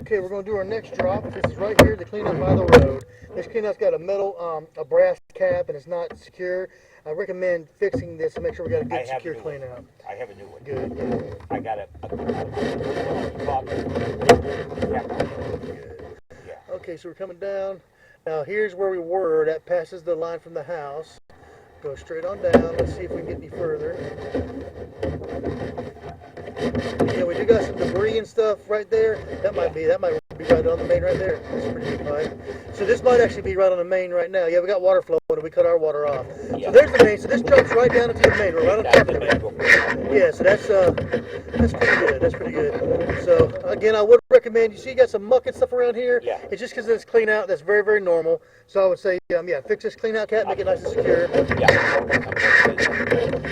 Okay, we're going to do our next drop. This is right here, the cleanout by the road. This cleanout's got a metal, a brass cap, and it's not secure. I recommend fixing this to make sure we got a good secure cleanout. I have a new one. Good, good. I got a top. Good. Yeah. Okay, so we're coming down. Now here's where we were. That passes the line from the house. Go straight on down. Let's see if we can get any further. Yeah, we do got some debris and stuff right there. That might be right on the main right there. That's a pretty big pipe. So this might actually be right on the main right now. Yeah, we got water flowing and we cut our water off. Yeah. So there's the main. So this drops right down into the main. We're right on top of the main. Yeah, so that's pretty good. That's pretty good. So again, I would recommend, you see you got some muck and stuff around here. Yeah. It's just because it's clean out. That's very, very normal. So I would say, yeah, fix this clean out cap, make it nice and secure. Yeah.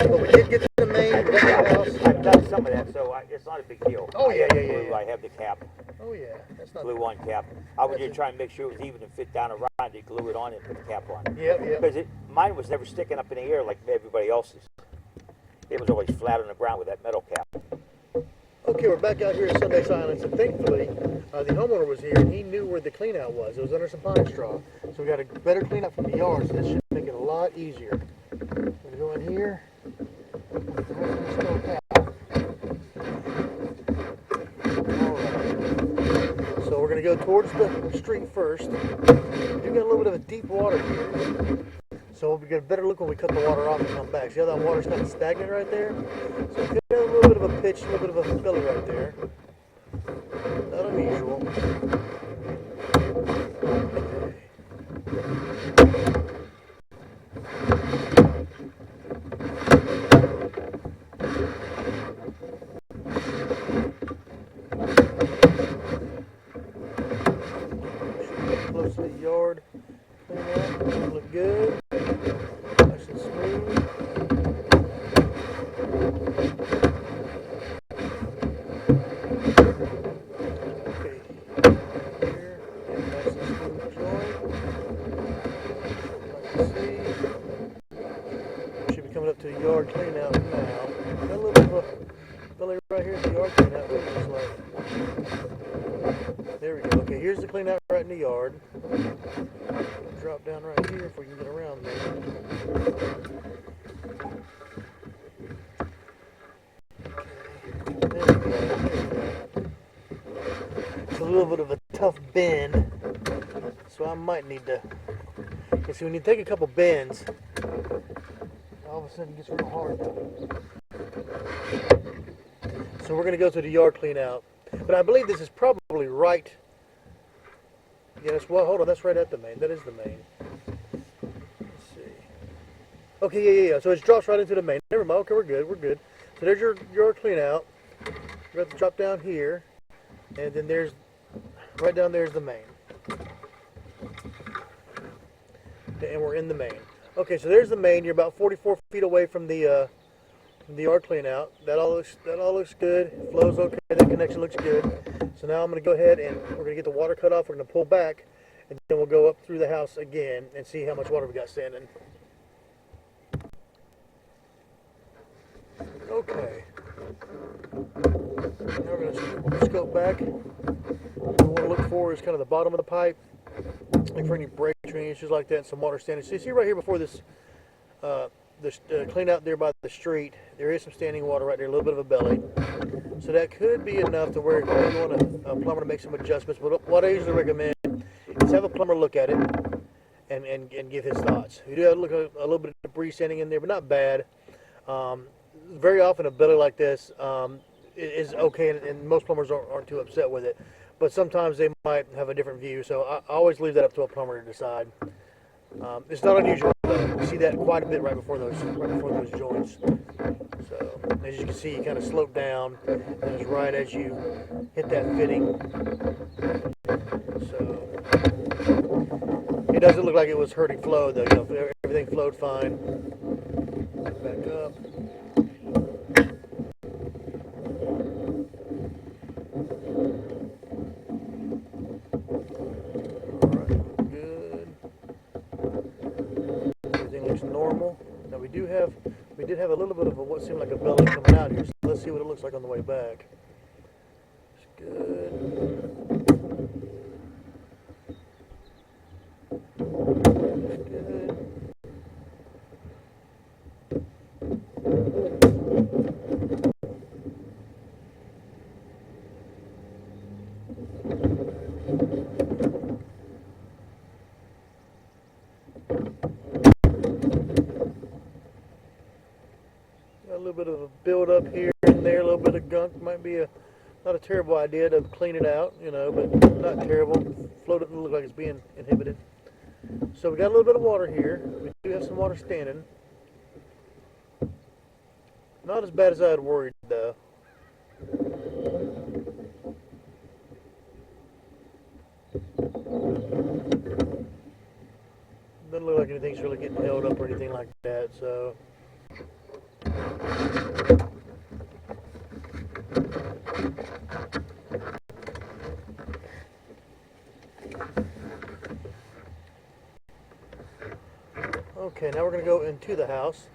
But we did get to the main. We got the house. I've done some of that, so it's not a big deal. Oh yeah, I have the cap. Oh yeah, that's not glue on cap. I would just try and make sure it was even and fit down around it, glue it on and put the cap on. Yep. Because mine was never sticking up in the air like everybody else's. It was always flat on the ground with that metal cap. Okay, we're back out here at Sunday Silence, and thankfully the homeowner was here and he knew where the clean out was. It was under some pine straw. So we got a better clean out from the yard, so this should make it a lot easier. We're going to go in here. So we're going to go towards the street first. We do got a little bit of a deep water here. So we'll get a better look when we cut the water off and come back. See how that water's kind of stagnant right there? So it could have a little bit of a pitch, a little bit of a filly right there. Not unusual. Close to the yard. Clean out. Look good. Nice and smooth. Okay. Here. Nice and smooth joint. Like you see. Should be coming up to the yard clean out now. Got a little bit of a belly right here at the yard clean out. What it looks like. There we go. Okay, here's the clean out right in the yard. Drop down right here if we can get around there. Okay, there we go. It's a little bit of a tough bend, so I might need to. Okay, so when you take a couple bends, all of a sudden it gets real hard. So we're going to go through the yard clean out, but I believe this is probably right. Yeah, that's, well, hold on, that's right at the main. That is the main. Let's see. Okay, yeah. So it drops right into the main. Never mind. Okay, we're good. So there's your clean out. We're going to drop down here, and then there's right down there's the main. And we're in the main. Okay, so there's the main. You're about 44 feet away from the yard clean out. That all looks good. It flows okay. The connection looks good. So now I'm going to go ahead and we're going to get the water cut off. We're going to pull back, and then we'll go up through the house again and see how much water we got standing. Okay. Now we're going to scope back. What we want to look for is kind of the bottom of the pipe. Look for any breaks or any issues like that, and some water standing. So you see right here before this clean out there by the street, there is some standing water right there, a little bit of a belly. So that could be enough to where you want a plumber to make some adjustments. But what I usually recommend is have a plumber look at it and give his thoughts. You do have to look at a little bit of debris standing in there, but not bad. Very often a belly like this is okay, and most plumbers aren't too upset with it. But sometimes they might have a different view, so I always leave that up to a plumber to decide. It's not unusual, though. You see that quite a bit right before those joints. So as you can see, you kind of slope down, and it's right as you hit that fitting. So it doesn't look like it was hurting flow, though. You know, everything flowed fine. Back up. Normal. Now we did have a little bit of what seemed like a belly coming out here, so let's see what it looks like on the way back. It's good. up here and there, a little bit of gunk might be not a terrible idea to clean it out, you know, but not terrible. Float it and look like it's being inhibited. So we got a little bit of water here. We do have some water standing. Not as bad as I had worried, though. Doesn't look like anything's really getting held up or anything like that, so. Okay, now we're going to go into the house.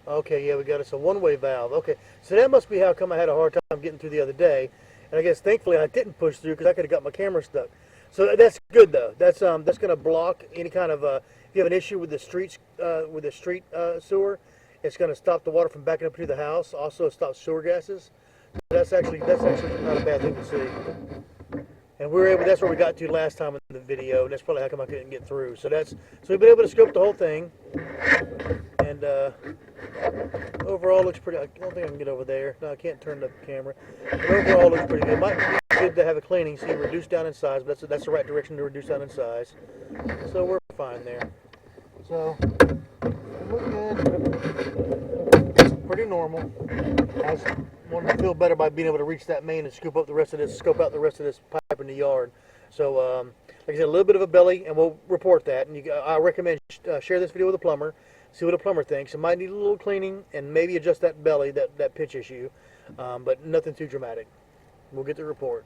Okay, yeah, we got us a one-way valve. Okay, so that must be how come I had a hard time getting through the other day. And I guess thankfully I didn't push through because I could have got my camera stuck. So that's good though. That's going to block any kind of if you have an issue with the street sewer, it's going to stop the water from backing up to the house. Also stops sewer gases. That's actually not a bad thing to see. And we were able. That's where we got to last time in the video, and that's probably how come I couldn't get through. So we've been able to scope the whole thing, and overall looks pretty. I don't think I can get over there. No, I can't turn the camera. But overall looks pretty good. Might be good to have a cleaning, see reduce down in size, but that's the right direction to reduce down in size. So we're fine there. So look good. Pretty normal. I want to feel better by being able to reach that main and scope out the rest of this pipe in the yard. So, like I said, a little bit of a belly, and we'll report that. And I recommend share this video with a plumber, see what a plumber thinks. It might need a little cleaning and maybe adjust that belly, that pitch issue, but nothing too dramatic. We'll get the report.